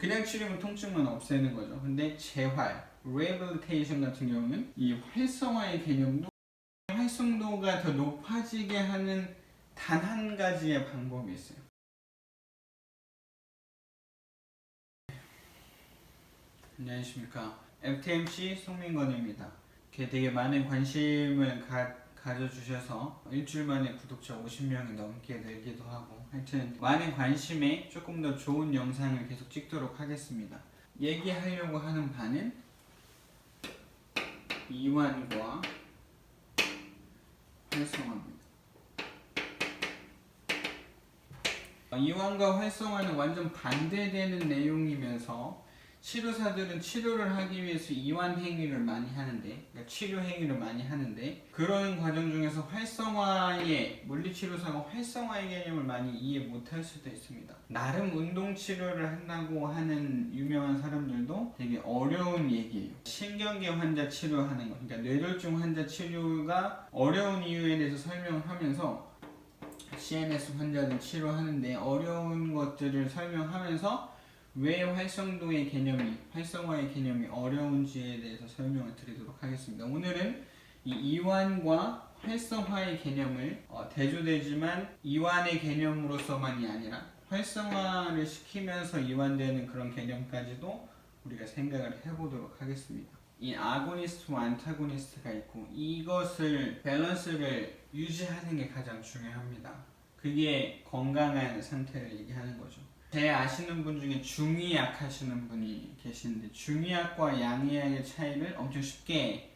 그냥 치료면 통증만 없애는 거죠. 근데 재활, rehabilitation 같은 경우는 이 활성화의 개념도 활성도가 더 높아지게 하는 단 한 가지의 방법이 있어요. 안녕하십니까. FTMC 송민건입니다. 되게 많은 관심을 가져주셔서 일주일 만에 구독자 50명이 넘게 늘기도 하고, 하여튼 많은 관심에 조금 더 좋은 영상을 계속 찍도록 하겠습니다. 얘기하려고 하는 바는 이완과 활성화입니다. 이완과 활성화는 완전 반대되는 내용이면서 치료사들은 치료를 하기 위해서 이완 행위를 많이 하는데, 그러니까 치료 행위를 많이 하는데, 그러는 과정 중에서 활성화의 물리치료사가 활성화의 개념을 많이 이해 못할 수도 있습니다. 나름 운동 치료를 한다고 하는 유명한 사람들도 되게 어려운 얘기예요. 신경계 환자 치료하는 거, 그러니까 뇌졸중 환자 치료가 어려운 이유에 대해서 설명을 하면서 CNS 환자들 치료하는데 어려운 것들을 설명하면서 왜 활성화의 개념이 어려운지에 대해서 설명을 드리도록 하겠습니다. 오늘은 이 이완과 활성화의 개념을 대조되지만 이완의 개념으로서만이 아니라 활성화를 시키면서 이완되는 그런 개념까지도 우리가 생각을 해보도록 하겠습니다. 이 아고니스트와 안타고니스트가 있고, 이것을 밸런스를 유지하는 게 가장 중요합니다. 그게 건강한 상태를 얘기하는 거죠. 제 아시는 분 중에 중이약 하시는 분이 계시는데, 중이약과 양이약의 차이를 엄청 쉽게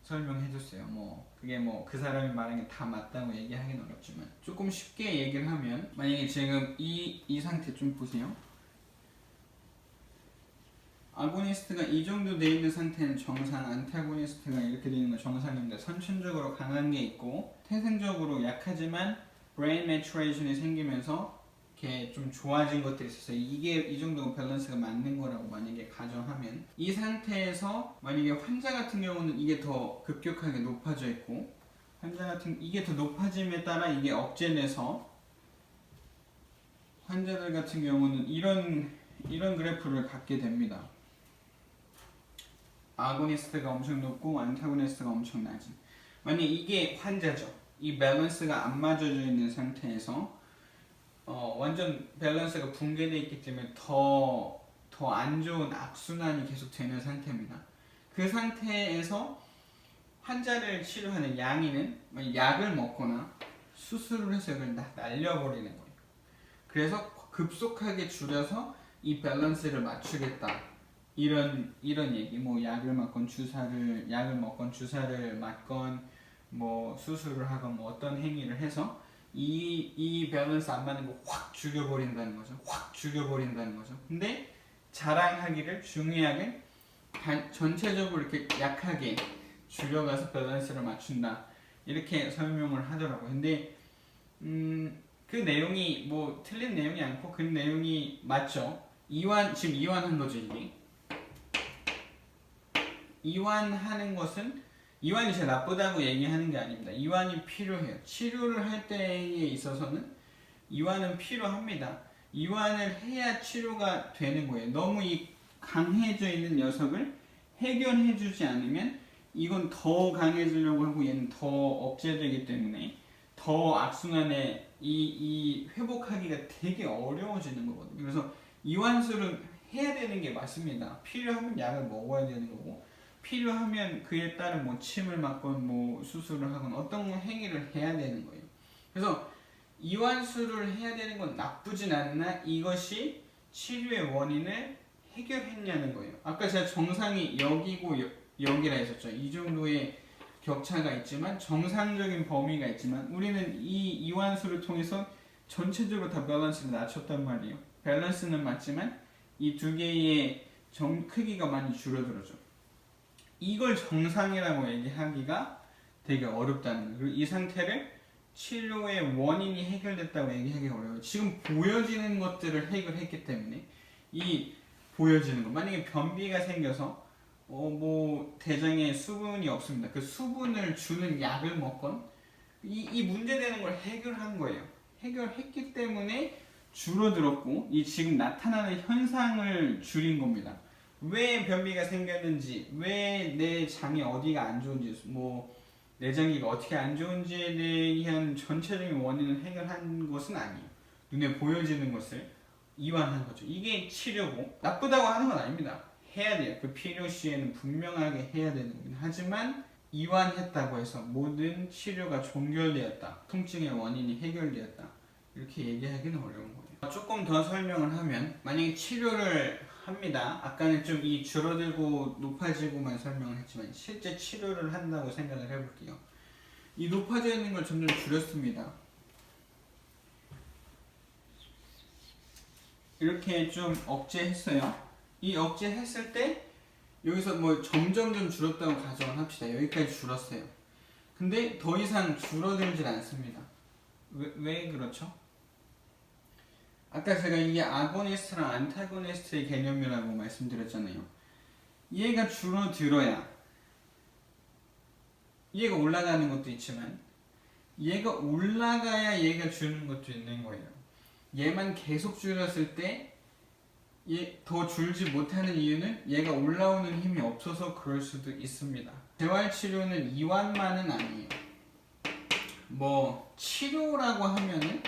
설명해 줬어요. 그게 그 사람이 말한 게 다 맞다고 얘기하기는 어렵지만, 조금 쉽게 얘기를 하면, 만약에 지금 이 상태 좀 보세요. 아고니스트가 이 정도 돼 있는 상태는 정상, 안타고니스트가 이렇게 되는 건 정상입니다. 선천적으로 강한 게 있고 태생적으로 약하지만 브레인 매추레이션이 생기면서 이렇게 좀 좋아진 것들이 있어서 이게 이 정도 밸런스가 맞는 거라고 만약에 가정하면, 이 상태에서 만약에 환자 같은 경우는 이게 더 급격하게 높아져 있고, 이게 더 높아짐에 따라 이게 억제돼서 환자들 같은 경우는 이런 그래프를 갖게 됩니다. 아고니스트가 엄청 높고 안타고니스트가 엄청 낮은. 만약 이게 환자죠. 이 밸런스가 안 맞아져 있는 상태에서 완전 밸런스가 붕괴되어 있기 때문에 더 안 좋은 악순환이 계속 되는 상태입니다. 그 상태에서 환자를 치료하는 양이는 약을 먹거나 수술을 해서 이걸 날려버리는 거예요. 그래서 급속하게 줄여서 이 밸런스를 맞추겠다. 이런 얘기, 약을 먹건 주사를 맞건 수술을 하건 어떤 행위를 해서 이 밸런스 안 맞는 거 확 죽여버린다는 거죠. 근데 자랑하기를 중의학은 전체적으로 이렇게 약하게 줄여가서 밸런스를 맞춘다, 이렇게 설명을 하더라고요. 근데 그 내용이 틀린 내용이 않고 그 내용이 맞죠. 지금 이완한 거죠. 이게 이완하는 것은, 이완이 제일 나쁘다고 얘기하는 게 아닙니다. 이완이 필요해요. 치료를 할 때에 있어서는 이완은 필요합니다. 이완을 해야 치료가 되는 거예요. 너무 이 강해져 있는 녀석을 해결해주지 않으면 이건 더 강해지려고 하고 얘는 더 억제되기 때문에 더 악순환에 이 회복하기가 되게 어려워지는 거거든요. 그래서 이완술은 해야 되는 게 맞습니다. 필요하면 약을 먹어야 되는 거고, 필요하면 그에 따른 침을 맞건 수술을 하건 어떤 행위를 해야 되는 거예요. 그래서 이완술을 해야 되는 건 나쁘진 않으나 이것이 치료의 원인을 해결했냐는 거예요. 아까 제가 정상이 여기고 여기라 했었죠. 이 정도의 격차가 있지만, 정상적인 범위가 있지만, 우리는 이 이완술을 통해서 전체적으로 다 밸런스를 낮췄단 말이에요. 밸런스는 맞지만 이 두 개의 크기가 많이 줄어들었죠. 이걸 정상이라고 얘기하기가 되게 어렵다는 거예요. 그리고 이 상태를 치료의 원인이 해결됐다고 얘기하기 어려워요. 지금 보여지는 것들을 해결했기 때문에, 이 보여지는 거, 만약에 변비가 생겨서 대장에 수분이 없습니다. 그 수분을 주는 약을 먹건 이 문제되는 걸 해결한 거예요. 해결했기 때문에 줄어들었고 이 지금 나타나는 현상을 줄인 겁니다. 왜 변비가 생겼는지, 왜 내 장이 어디가 안 좋은지, 뭐 내장기가 어떻게 안 좋은지에 대한 전체적인 원인을 해결한 것은 아니에요. 눈에 보여지는 것을 이완한 거죠. 이게 치료고 나쁘다고 하는 건 아닙니다. 해야 돼요. 그 필요 시에는 분명하게 해야 되는 겁니다. 하지만 이완했다고 해서 모든 치료가 종결되었다, 통증의 원인이 해결되었다, 이렇게 얘기하기는 어려운 거예요. 조금 더 설명을 하면, 만약에 치료를 합니다. 아까는 좀 이 줄어들고 높아지고만 설명을 했지만 실제 치료를 한다고 생각을 해볼게요. 이 높아져 있는 걸 점점 줄였습니다. 이렇게 좀 억제했어요. 이 억제했을 때 여기서 뭐 점점 줄었다고 가정을 합시다. 여기까지 줄었어요. 근데 더 이상 줄어들질 않습니다. 왜 그렇죠? 아까 제가 이게 아고니스트랑 안타고니스트의 개념이라고 말씀드렸잖아요. 얘가 줄어들어야 얘가 올라가는 것도 있지만 얘가 올라가야 얘가 주는 것도 있는 거예요. 얘만 계속 줄였을 때 얘 더 줄지 못하는 이유는 얘가 올라오는 힘이 없어서 그럴 수도 있습니다. 재활치료는 이완만은 아니에요. 뭐 치료라고 하면은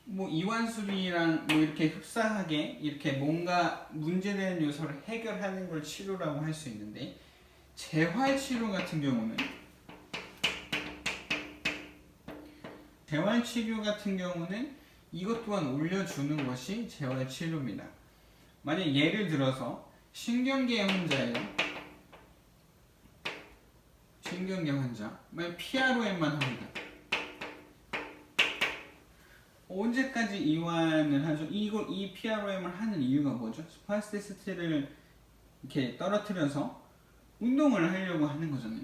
뭐 이완술이랑 뭐 이렇게 흡사하게 이렇게 뭔가 문제되는 요소를 해결하는 걸 치료라고 할 수 있는데, 재활치료 같은 경우는 이것 또한 올려주는 것이 재활치료입니다. 만약 예를 들어서 신경계 환자예요. 신경계 환자. 만약 PROM만 합니다. 언제까지 이완을 하죠? 이 PROM을 하는 이유가 뭐죠? 스파스티시티를 이렇게 떨어뜨려서 운동을 하려고 하는 거잖아요.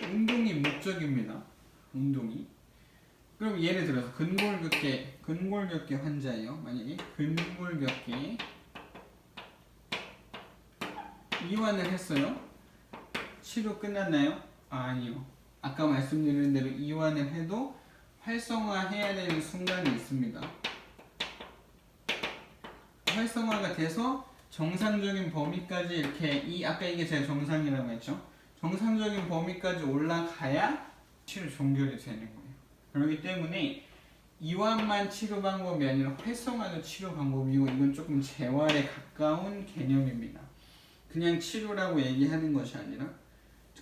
운동이 목적입니다. 운동이. 그럼 예를 들어서 근골격계 환자예요. 만약에 근골격계 이완을 했어요. 치료 끝났나요? 아니요. 아까 말씀드린 대로 이완을 해도 활성화해야 되는 순간이 있습니다. 활성화가 돼서 정상적인 범위까지 이렇게 아까 이게 제 정상이라고 했죠. 정상적인 범위까지 올라가야 치료 종결이 되는 거예요. 그렇기 때문에 이완만 치료 방법이 아니라 활성화도 치료 방법이고, 이건 조금 재활에 가까운 개념입니다. 그냥 치료라고 얘기하는 것이 아니라,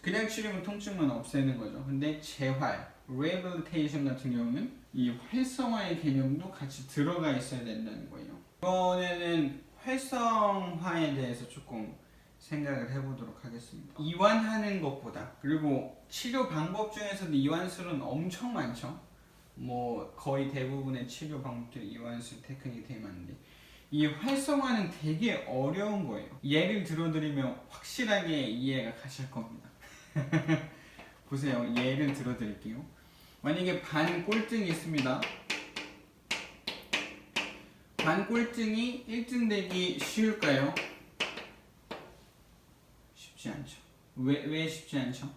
그냥 치료면 통증만 없애는 거죠. 근데 재활, rehabilitation 같은 경우는 이 활성화의 개념도 같이 들어가 있어야 된다는 거예요. 이번에는 활성화에 대해서 조금 생각을 해보도록 하겠습니다. 이완하는 것보다, 그리고 치료 방법 중에서도 이완술은 엄청 많죠. 뭐 거의 대부분의 치료 방법들이 이완술 테크닉이 되게 많은데, 이 활성화는 되게 어려운 거예요. 예를 들어드리면 확실하게 이해가 가실 겁니다. 보세요. 예를 들어드릴게요. 만약에 반골증이 있습니다. 반골증이 1등 되기 쉬울까요? 쉽지 않죠. 왜 쉽지 않죠?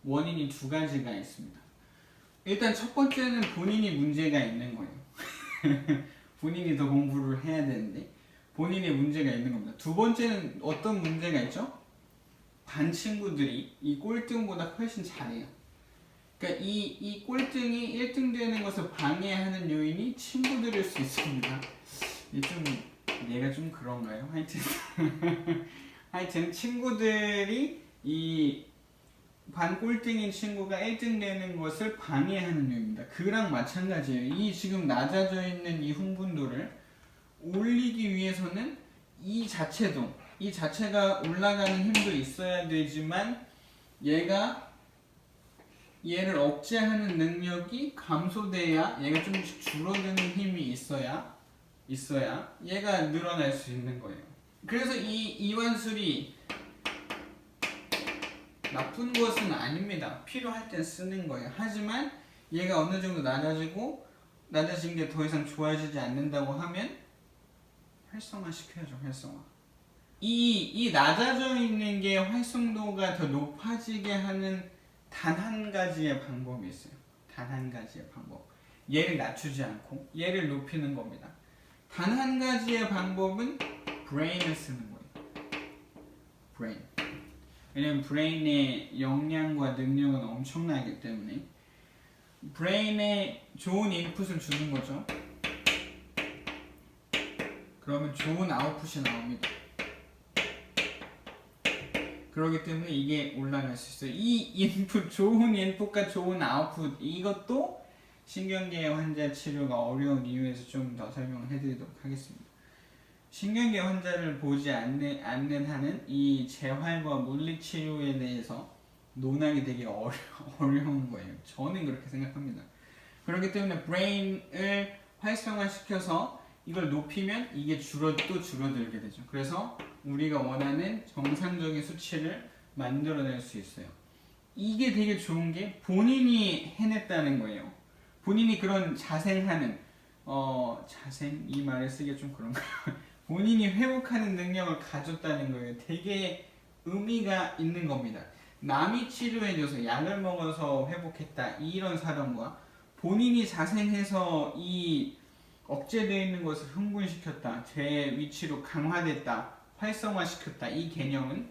원인이 두 가지가 있습니다. 일단 첫 번째는 본인이 문제가 있는 거예요. 본인이 더 공부를 해야 되는데 본인의 문제가 있는 겁니다. 두 번째는 어떤 문제가 있죠? 반 친구들이 이 꼴등보다 훨씬 잘해요. 그러니까 이 꼴등이 1등 되는 것을 방해하는 요인이 친구들일 수 있습니다. 얘가 좀 그런가요? 하여튼 친구들이 이 반꼴등인 친구가 1등 되는 것을 방해하는 요인입니다. 그랑 마찬가지예요. 이 지금 낮아져 있는 이 흥분도를 올리기 위해서는 이 자체가 올라가는 힘도 있어야 되지만 얘를 억제하는 능력이 감소돼야, 얘가 좀씩 줄어드는 힘이 있어야 얘가 늘어날 수 있는 거예요. 그래서 이 이완술이 나쁜 것은 아닙니다. 필요할 땐 쓰는 거예요. 하지만 얘가 어느 정도 낮아진 게 더 이상 좋아지지 않는다고 하면 활성화 시켜야죠. 활성화. 이 낮아져 있는 게 활성도가 더 높아지게 하는 단 한 가지의 방법이 있어요. 단 한 가지의 방법. 얘를 낮추지 않고 얘를 높이는 겁니다. 단 한 가지의 방법은 brain을 쓰는 거예요. brain. 왜냐면 brain의 역량과 능력은 엄청나기 때문에 brain에 좋은 인풋을 주는 거죠. 그러면 좋은 아웃풋이 나옵니다. 그렇기 때문에 이게 올라갈 수 있어요. 이 인풋, 좋은 인풋과 좋은 아웃풋, 이것도 신경계 환자 치료가 어려운 이유에서 좀 더 설명을 해드리도록 하겠습니다. 신경계 환자를 보지 않는 한은 이 재활과 물리치료에 대해서 논하기 되게 어려운 거예요. 저는 그렇게 생각합니다. 그렇기 때문에 브레인을 활성화시켜서 이걸 높이면 이게 또 줄어들게 되죠. 그래서 우리가 원하는 정상적인 수치를 만들어낼 수 있어요. 이게 되게 좋은 게 본인이 해냈다는 거예요. 본인이 그런 자생하는 자생 이 말을 쓰기가 좀 그런가요? 본인이 회복하는 능력을 가졌다는 거예요. 되게 의미가 있는 겁니다. 남이 치료해줘서 약을 먹어서 회복했다 이런 사람과 본인이 자생해서 이 억제되어 있는 것을 흥분시켰다, 제 위치로 강화됐다, 활성화시켰다, 이 개념은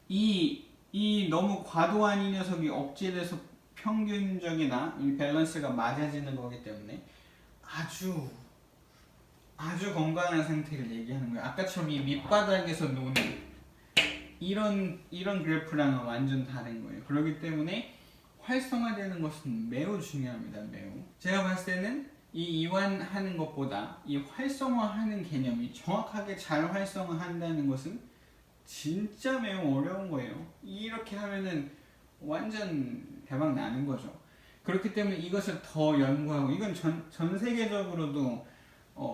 이 너무 과도한 이 녀석이 억제돼서 평균적이나 이 밸런스가 맞아지는 거기 때문에 아주 건강한 상태를 얘기하는 거예요. 아까처럼 이 밑바닥에서 노는 이런 그래프랑은 완전 다른 거예요. 그렇기 때문에 활성화되는 것은 매우 중요합니다. 매우. 제가 봤을 때는 이 이완하는 것보다 이 활성화하는 개념이 정확하게 잘 활성화한다는 것은 진짜 매우 어려운 거예요. 이렇게 하면은 완전 대박 나는 거죠. 그렇기 때문에 이것을 더 연구하고, 이건 전 세계적으로도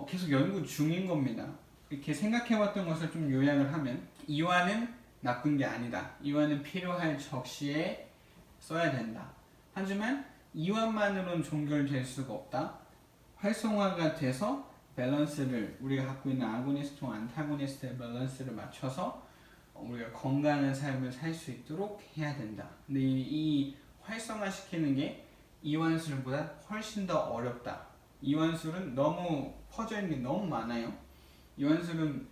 계속 연구 중인 겁니다. 이렇게 생각해왔던 것을 좀 요약을 하면, 이완은 나쁜 게 아니다. 이완은 필요할 적시에 써야 된다. 하지만 이완만으로는 종결될 수가 없다. 활성화가 돼서 밸런스를, 우리가 갖고 있는 아고니스트와 안타고니스트의 밸런스를 맞춰서 우리가 건강한 삶을 살 수 있도록 해야 된다. 근데 이 활성화시키는 게 이완술보다 훨씬 더 어렵다. 이완술은 너무 퍼져있는 게 너무 많아요. 이완술은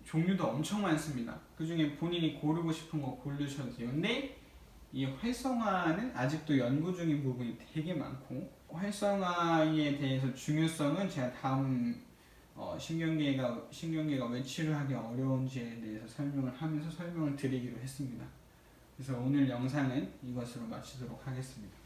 종류도 엄청 많습니다. 그 중에 본인이 고르고 싶은 거 고르셔도 돼요. 근데 이 활성화는 아직도 연구 중인 부분이 되게 많고, 활성화에 대해서 중요성은 제가 다음 신경계가 왜 치료하기 어려운지에 대해서 설명을 하면서 설명을 드리기로 했습니다. 그래서 오늘 영상은 이것으로 마치도록 하겠습니다.